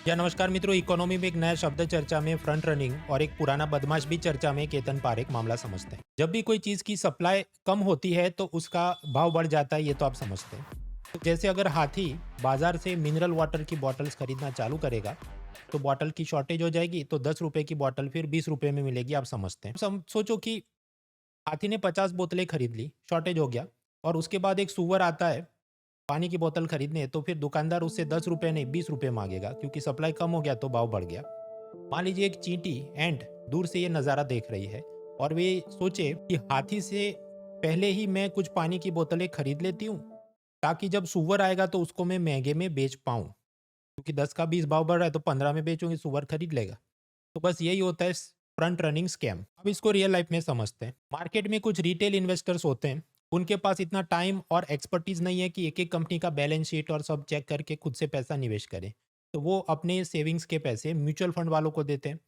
या नमस्कार मित्रों, इकोनॉमी में एक नया शब्द चर्चा में फ्रंट रनिंग और एक पुराना बदमाश भी चर्चा में केतन पारेख मामला समझते हैं। जब भी कोई चीज की सप्लाई कम होती है तो उसका भाव बढ़ जाता है, ये तो आप समझते हैं। तो जैसे अगर हाथी बाजार से मिनरल वाटर की बॉटल्स खरीदना चालू करेगा तो बॉटल की शॉर्टेज हो जाएगी, तो 10 रुपए की बॉटल फिर 20 रुपए में मिलेगी, आप समझते हैं। सोचो कि हाथी ने 50 बोतलें खरीद ली, शॉर्टेज हो गया, और उसके बाद एक सुअर आता है पानी की बोतल खरीदने, तो फिर दुकानदार उससे 10 रुपए नहीं 20 रुपए मांगेगा, क्योंकि सप्लाई कम हो गया तो भाव बढ़ गया। मान लीजिए एक चींटी एंट दूर से ये नज़ारा देख रही है और वे सोचे कि हाथी से पहले ही मैं कुछ पानी की बोतलें खरीद लेती हूँ, ताकि जब सुअर आएगा तो उसको मैं महंगे में बेच पाऊँ, क्योंकि 10 का 20 भाव बढ़ रहा है तो 15 में बेचूंगी, सुअर खरीद लेगा। तो बस यही होता है फ्रंट रनिंग स्कैम। अब इसको रियल लाइफ में समझते हैं। मार्केट में कुछ रिटेल इन्वेस्टर्स होते हैं, उनके पास इतना टाइम और एक्सपर्टीज नहीं है कि एक एक कंपनी का बैलेंस शीट और सब चेक करके खुद से पैसा निवेश करें। तो वो अपने सेविंग्स के पैसे म्यूचुअल फंड वालों को देते हैं,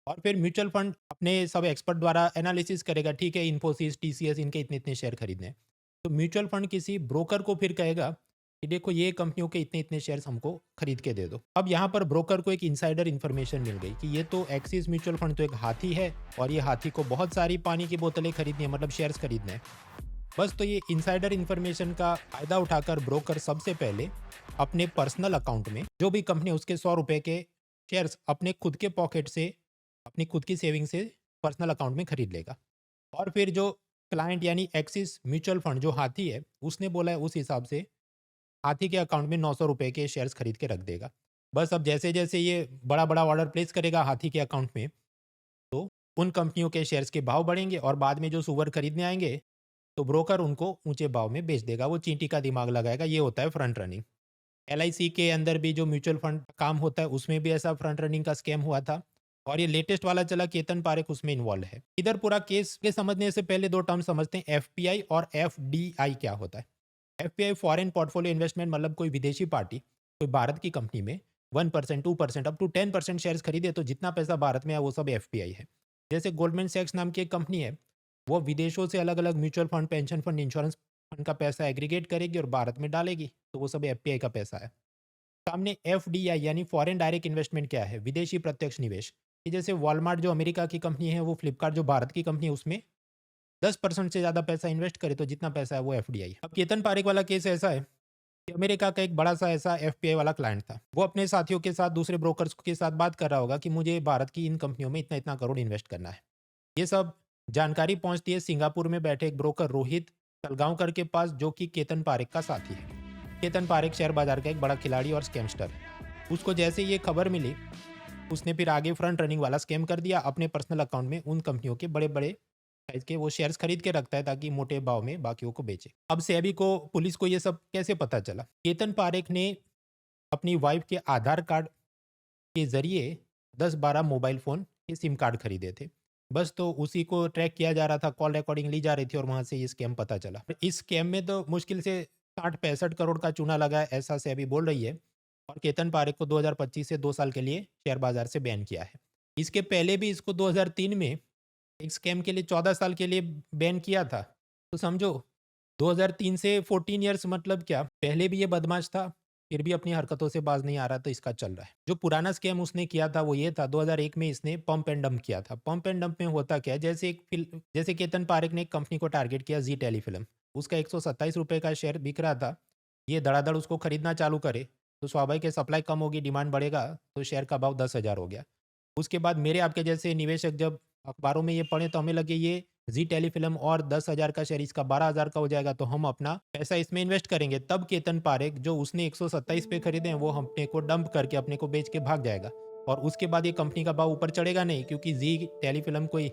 और फिर म्यूचुअल फंड अपने सब एक्सपर्ट द्वारा एनालिसिस करेगा, ठीक है इन्फोसिस टीसीएस इनके इतने इतने शेयर खरीदने हैं। तो म्यूचुअल फंड किसी ब्रोकर को फिर कहेगा कि देखो ये कंपनियों के इतने इतने शेयर्स हमको खरीद के दे दो। अब यहाँ पर ब्रोकर को एक इनसाइडर इन्फॉर्मेशन मिल गई कि ये तो एक्सिस म्यूचुअल फंड तो एक हाथी है, और ये हाथी को बहुत सारी पानी की बोतलें खरीदनी है, मतलब शेयर्स खरीदने हैं। बस तो ये इनसाइडर इन्फॉर्मेशन का फायदा उठाकर ब्रोकर सबसे पहले अपने पर्सनल अकाउंट में जो भी कंपनी उसके 100 रुपए के शेयर्स अपने खुद के पॉकेट से, अपनी खुद की सेविंग से पर्सनल अकाउंट में खरीद लेगा। और फिर जो क्लाइंट यानी एक्सिस म्यूचुअल फंड जो हाथी है उसने बोला है, उस हिसाब से हाथी के अकाउंट में 900 रुपए के शेयर्स खरीद के रख देगा। बस अब जैसे जैसे ये बड़ा बड़ा ऑर्डर प्लेस करेगा हाथी के अकाउंट में, तो उन कंपनियों के शेयर्स के भाव बढ़ेंगे, और बाद में जो सुअर खरीदने आएंगे तो ब्रोकर उनको ऊंचे भाव में बेच देगा। वो चींटी का दिमाग लगाएगा। ये होता है फ्रंट रनिंग। एलआईसी के अंदर भी जो म्यूचुअल फंड काम होता है उसमें भी ऐसा फ्रंट रनिंग का स्कैम हुआ था, और ये लेटेस्ट वाला चला केतन पारेख उसमें इन्वॉल्व है। इधर पूरा केस के समझने से पहले दो टर्म समझते हैं, एफपीआई और एफडीआई क्या होता है। एफपीआई फॉरेन पोर्टफोलियो इन्वेस्टमेंट, मतलब कोई विदेशी पार्टी कोई भारत की कंपनी में 1% 2% अप टू 10% शेयर्स खरीदे तो जितना पैसा भारत में है वो सब एफपीआई है। जैसे गोल्डमैन सैक्स नाम की एक कंपनी है, वो विदेशों से अलग अलग mutual fund, pension fund, insurance fund का पैसा एग्रीगेट करेगी और भारत में डालेगी, तो वो सब एफपीआई का पैसा है। सामने एफडीआई यानी फॉरेन डायरेक्ट इन्वेस्टमेंट क्या है, विदेशी प्रत्यक्ष निवेश। कि जैसे वॉलमार्ट जो अमेरिका की कंपनी है, वो फ्लिपकार्ट जो भारत की कंपनी है, उसमें 10% से ज़्यादा पैसा इन्वेस्ट करे तो जितना पैसा है वो एफडीआई। अब केतन पारेख वाला केस ऐसा है कि अमेरिका का एक बड़ा सा ऐसा एफपीआई वाला क्लाइंट था। वो अपने साथियों के साथ, दूसरे ब्रोकर्स के साथ बात कर रहा होगा कि मुझे भारत की इन कंपनियों में इतना इतना करोड़ इन्वेस्ट करना है। ये सब जानकारी पहुंचती है सिंगापुर में बैठे एक ब्रोकर रोहित तलगांवकर के पास, जो कि केतन पारेख का साथी है। केतन पारेख शेयर बाजार का एक बड़ा खिलाड़ी और स्कैमस्टर है। उसको जैसे ये खबर मिली, उसने फिर आगे फ्रंट रनिंग वाला स्कैम कर दिया। अपने पर्सनल अकाउंट में उन कंपनियों के बड़े बड़े साइज के वो शेयर्स खरीद के रखता है, ताकि मोटे भाव में बाकियों को बेचे। अब सेबी को, पुलिस को ये सब कैसे पता चला? केतन पारेख ने अपनी वाइफ के आधार कार्ड के जरिए 10-12 मोबाइल फ़ोन के सिम कार्ड खरीदे थे। बस तो उसी को ट्रैक किया जा रहा था, कॉल रिकॉर्डिंग ली जा रही थी, और वहाँ से ये स्कैम पता चला। इस स्कैम में तो मुश्किल से 60-65 करोड़ का चूना लगा है, ऐसा सेबी बोल रही है। और केतन पारेख को 2025 से 2 साल के लिए शेयर बाजार से बैन किया है। इसके पहले भी इसको 2003 में एक स्कैम के लिए 14 साल के लिए बैन किया था। तो समझो 2003 से 14 इयर्स, मतलब क्या, पहले भी ये बदमाश था, फिर भी अपनी हरकतों से बाज नहीं आ रहा, तो इसका चल रहा है। जो पुराना स्कैम उसने किया था वो ये था, 2001 में इसने पंप एंड डंप किया था। पंप एंड डंप में होता क्या है, जैसे केतन पारेख ने एक कंपनी को टारगेट किया, जी टेलीफिल्म। उसका 127 रुपए का शेयर बिक रहा था। ये धड़ाधड़ उसको खरीदना चालू करे तो स्वाभाविक है सप्लाई कम होगी, डिमांड बढ़ेगा, तो शेयर का भाव 10,000 हो गया। उसके बाद मेरे आपके जैसे निवेशक जब अखबारों में ये पढ़े तो हमें लगे ये जी टेलीफिल्म और 10,000 का शेयर इसका 12,000 का हो जाएगा, तो हम अपना पैसा इसमें इन्वेस्ट करेंगे। तब केतन पारेख जो उसने 127 पे खरीदे हैं वो अपने को डंप करके अपने को बेच के भाग जाएगा, और उसके बाद ये कंपनी का भाव ऊपर चढ़ेगा नहीं, क्योंकि जी टेलीफिल्म कोई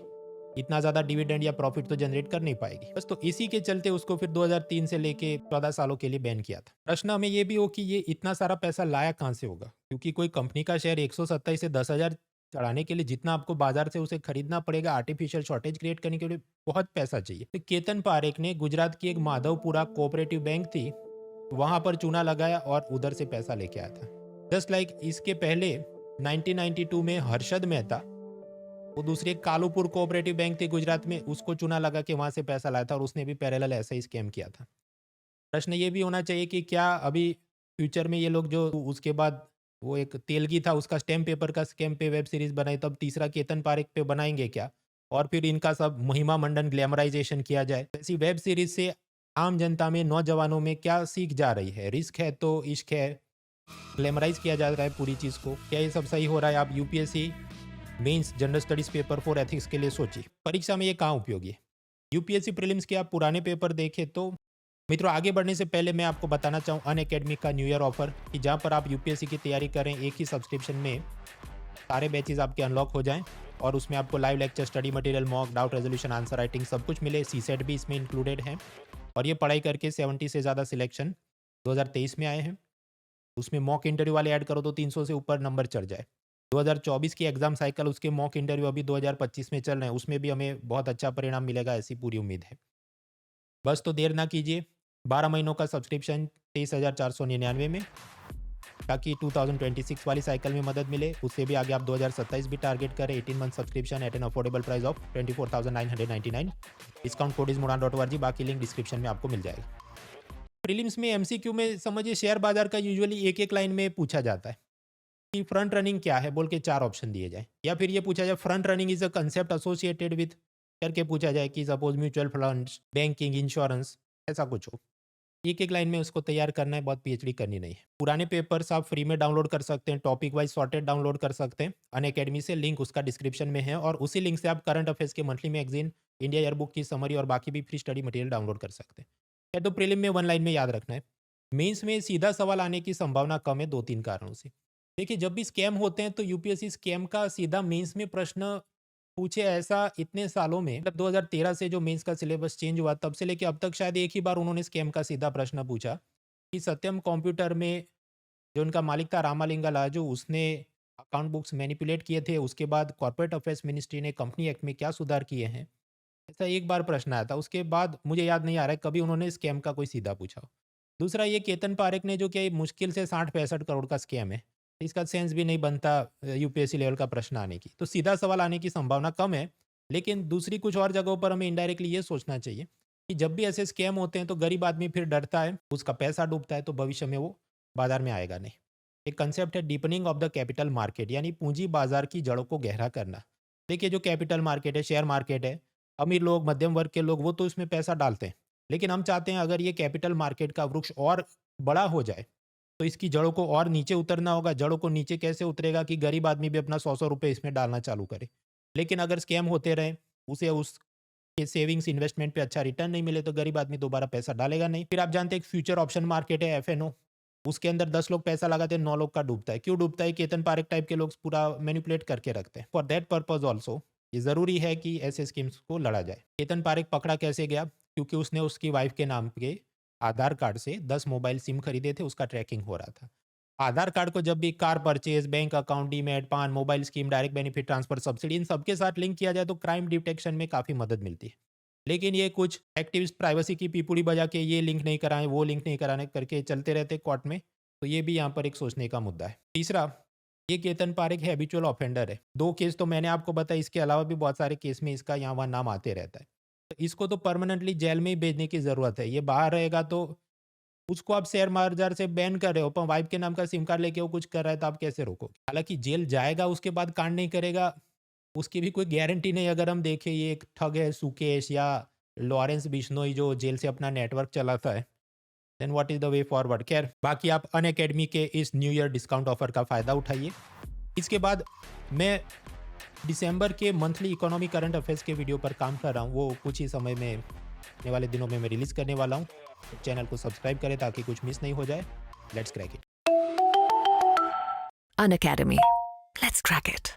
इतना ज़्यादा डिविडेंड या प्रॉफिट तो जनरेट कर नहीं पाएगी। बस तो इसी के चलते उसको फिर 2003 से लेके 14 सालों के लिए बैन किया था। प्रश्न हमें ये भी हो कि ये इतना सारा पैसा लाया कहाँ से होगा, क्योंकि कोई कंपनी का शेयर 127 से 10,000 चढ़ाने के लिए जितना आपको बाजार से उसे खरीदना पड़ेगा, आर्टिफिशियल शॉर्टेज क्रिएट करने के लिए बहुत पैसा चाहिए। तो केतन पारेख ने गुजरात की एक माधवपुरा कोऑपरेटिव बैंक थी, वहां पर चूना लगाया और उधर से पैसा लेके आया था। जस्ट लाइक इसके पहले 1992 में हर्षद मेहता, वो दूसरी एक कालूपुर कोऑपरेटिव बैंक थी गुजरात में, उसको चूना लगा के वहां से पैसा लाया था, और उसने भी पैरेलल ऐसा ही स्कैम किया था। प्रश्न ये भी होना चाहिए कि क्या अभी फ्यूचर में ये लोग जो उसके बाद वो एक तेलगी था, उसका स्टैम्प पेपर का स्कैम पे वेब सीरीज़ बनाई, तब तीसरा केतन पारेख पे बनाएँगे क्या? और फिर इनका सब महिमा मंडन ग्लैमराइज़ेशन किया जाए। ऐसी वेब सीरीज़ से आम जनता में, नौजवानों में क्या सीख जा रही है? रिस्क है तो इश्क है, ग्लैमराइज़ किया जा रहा है पूरी चीज़ को। क्या ये सब सही हो रहा है? आप UPSC mains general studies paper 4 ethics के लिए सोचिए। परीक्षा में ये कहाँ उपयोगी है? यूपीएससी प्रीलिम्स के आप पुराने पेपर देखें तो मित्रों, आगे बढ़ने से पहले मैं आपको बताना चाहूँ अनअकैडमी का न्यू ईयर ऑफर, कि जहाँ पर आप यूपीएससी की तैयारी करें, एक ही सब्सक्रिप्शन में सारे बैचेज आपके अनलॉक हो जाएं और उसमें आपको live lecture, study material, mock, doubt resolution, answer writing सब कुछ मिले। सीसेट भी इसमें इंक्लूडेड है और ये पढ़ाई करके 70 से ज़्यादा सिलेक्शन 2023 में आए हैं। उसमें मॉक इंटरव्यू वाले ऐड करो तो 300 से ऊपर नंबर चढ़ जाए। 2024 की एग्जाम साइकिल, उसके मॉक इंटरव्यू अभी 2025 में चल रहे हैं, उसमें भी हमें बहुत अच्छा परिणाम मिलेगा, ऐसी पूरी उम्मीद है। बस तो देर ना कीजिए, 12 महीनों का सब्सक्रिप्शन 23,499 में, ताकि 2026 वाली साइकिल में मदद मिले। उससे भी आगे आप 2027 भी टारगेट करें। 18 month subscription eight an affordable price of 24,999। Discount code is mudan.org, बाकी लिंक डिस्क्रिप्शन में आपको मिल जाएगा। प्रीलिम्स में एमसीक्यू में समझिए, शेयर बाजार का यूजुअली एक एक लाइन में पूछा जाता है कि फ्रंट रनिंग क्या है, बोल के 4 ऑप्शन दिए जाए, या फिर ये पूछा जाए front running is a concept associated with, करके पूछा जाए कि suppose mutual funds, banking, insurance, ऐसा कुछ हो। एक एक लाइन में उसको तैयार करना है, बहुत पीएचडी करनी नहीं है। पुराने पेपर्स आप फ्री में डाउनलोड कर सकते हैं, टॉपिक वाइज सॉर्टेड डाउनलोड कर सकते हैं अनअकैडमी से, लिंक उसका डिस्क्रिप्शन में है, और उसी लिंक से आप करंट अफेयर्स के मंथली मैगजीन, इंडिया ईयरबुक की समरी और बाकी भी फ्री स्टडी मटेरियल डाउनलोड कर सकते हैं। या तो प्रीलिम में 1 लाइन में याद रखना है। मेंस में सीधा सवाल आने की संभावना कम है 2-3 कारणों से। देखिए, जब भी स्कैम होते हैं तो यूपीएससी स्कैम का सीधा मेंस में प्रश्न पूछे, ऐसा इतने सालों में, मतलब 2013 से जो मेंस का सिलेबस चेंज हुआ तब से लेके अब तक शायद एक ही बार उन्होंने स्कैम का सीधा प्रश्न पूछा कि सत्यम कंप्यूटर में जो उनका मालिक था रामालिंगा लाजू, उसने अकाउंट बुक्स मैनिपुलेट किए थे, उसके बाद कॉर्पोरेट अफेयर्स मिनिस्ट्री ने कंपनी एक्ट में क्या सुधार किए हैं। ऐसा एक बार प्रश्न आया था, उसके बाद मुझे याद नहीं आ रहा है कभी उन्होंने स्कैम का कोई सीधा पूछा हो। दूसरा, ये केतन पारेख ने जो कि मुश्किल से 60-65 करोड़ का स्कैम है, इसका सेंस भी नहीं बनता यूपीएससी लेवल का प्रश्न आने की, तो सीधा सवाल आने की संभावना कम है। लेकिन दूसरी कुछ और जगहों पर हमें इनडायरेक्टली ये सोचना चाहिए कि जब भी ऐसे स्कैम होते हैं तो गरीब आदमी फिर डरता है, उसका पैसा डूबता है, तो भविष्य में वो बाजार में आएगा नहीं। एक कंसेप्ट है deepening of the capital market, यानी पूंजी बाजार की जड़ों को गहरा करना। देखिए, जो कैपिटल मार्केट है, शेयर मार्केट है, अमीर लोग, मध्यम वर्ग के लोग, वो तो इसमें पैसा डालते हैं। लेकिन हम चाहते हैं अगर ये कैपिटल मार्केट का वृक्ष और बड़ा हो जाए, तो इसकी जड़ों को और नीचे उतरना होगा। जड़ों को नीचे कैसे उतरेगा कि गरीब आदमी भी अपना 100-100 रुपए इसमें डालना चालू करे। लेकिन अगर स्कैम होते रहे, उसे उसके सेविंग्स, इन्वेस्टमेंट पे अच्छा रिटर्न नहीं मिले, तो गरीब आदमी दोबारा पैसा डालेगा नहीं। फिर आप जानते हैं एक फ्यूचर ऑप्शन मार्केट है, एफएनओ, उसके अंदर 10 लोग पैसा लगाते हैं, 9 लोग का डूबता है। क्यों डूबता है? केतन पारेख टाइप के लोग पूरा मैनिपुलेट करके रखते हैं। फॉर दैट पर्पज ऑल्सो ये ज़रूरी है कि ऐसे स्कीम्स को लड़ा जाए। केतन पारेख पकड़ा कैसे गया? क्योंकि उसने उसकी वाइफ के नाम पे आधार कार्ड से 10 मोबाइल सिम खरीदे थे, उसका ट्रैकिंग हो रहा था। आधार कार्ड को जब भी car purchase, bank account, demat, PAN, mobile scheme, direct benefit transfer, subsidy, इन सबके साथ लिंक किया जाए तो क्राइम डिटेक्शन में काफ़ी मदद मिलती है। लेकिन ये कुछ एक्टिविस्ट प्राइवेसी की पीपुड़ी बजा के ये लिंक नहीं कराएं, वो लिंक नहीं कराने करके चलते रहते कोर्ट में, तो ये भी यहाँ पर एक सोचने का मुद्दा है। तीसरा, ये केतन पारेख हैबिचुअल ऑफेंडर है। 2 केस तो मैंने आपको बताया, इसके अलावा भी बहुत सारे केस में इसका यहाँ वहाँ नाम आते रहता है। तो इसको तो परमानेंटली जेल में ही भेजने की ज़रूरत है। ये बाहर रहेगा तो उसको आप शेयर बाजार से बैन कर रहे हो, पर वाइफ के नाम का सिम कार्ड लेके वो कुछ कर रहा है, तो आप कैसे रोकोगे? हालाँकि जेल जाएगा, उसके बाद कांड नहीं करेगा, उसकी भी कोई गारंटी नहीं। अगर हम देखें, ये एक ठग है सुकेश या लॉरेंस बिश्नोई जो जेल से अपना नेटवर्क चलाता है, then what is the way forward? खैर, बाकी आप अनअकैडमी के इस न्यू ईयर डिस्काउंट ऑफर का फ़ायदा उठाइए। इसके बाद मैं दिसंबर के मंथली इकोनॉमी करंट अफेयर्स के वीडियो पर काम कर रहा हूँ, वो कुछ ही समय में, आने वाले दिनों में मैं रिलीज़ करने वाला हूँ। चैनल को सब्सक्राइब करें ताकि कुछ मिस नहीं हो जाए। Let's crack it. An Academy. Let's crack it.